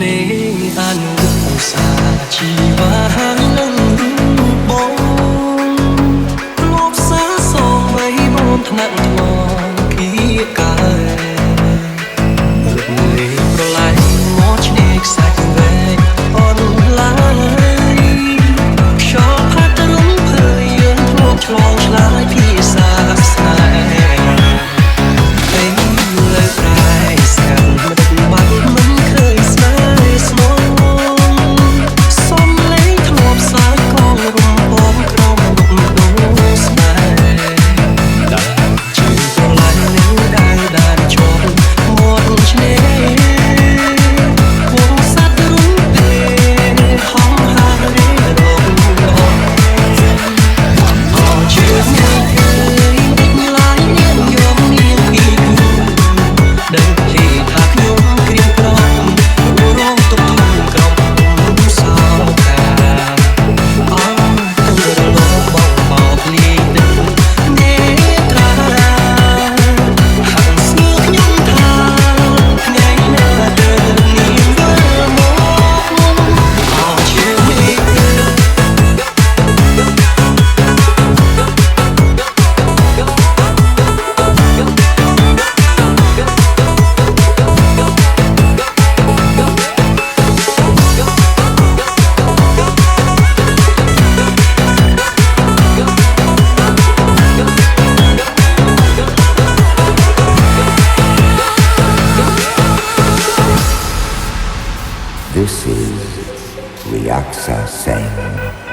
នេអនុសាជីវ៉ានឹងបងលបសាសងបីបនថ្នាក់ថ្មគៀកើរំលេចប្រឡាយមកឆ្នេរខ្សាច់វែងអនឡាយខ្យល់ផាត់រំភើយយើងធ្លាប់ឆ្លងឆ្លើយភាសាស្នេហ៍ពេលលើប្រែស្គាល់មិនបាត់មិនឃើញស្នេហ៍ស្មោះសំលេងធ្លាប់សើចកងរំបងក្រុមដុកដូរស្នេហ៍ដែលជឿស្រឡាញ់នឹងដែលជាប់មាត់ឆ្នេរវងសត្វរុំពេលហំហារីរងអរជឿមិនឃើញឡាយនាងយកនាងពីគូដឹងទេថាខ្ញុំក្រៀមក្រំរងទុកធំក្រំសោកាអើទៅរលងបងបោកលីទឹកនេត្រាហាក់ស្ងើខ្ញុំថាថ្ងៃណាទៅនាងវិលមកអរជឿមិនឃើញ This is Riaksa Singh.